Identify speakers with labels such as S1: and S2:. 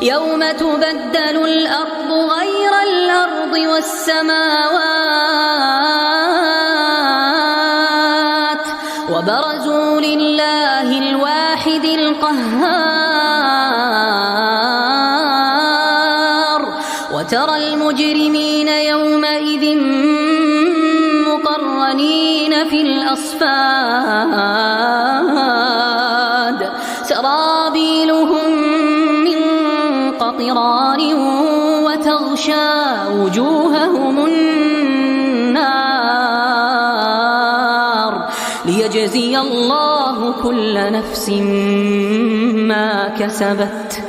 S1: يوم تبدل الأرض غير الأرض والسماوات وبرزوا لله الواحد القهار وترى المجرمين يومئذ مقرنين في الأصفاد سرابيلهم من قطران وتغشى وجوههم النار ليجزي الله كل نفس ما كسبت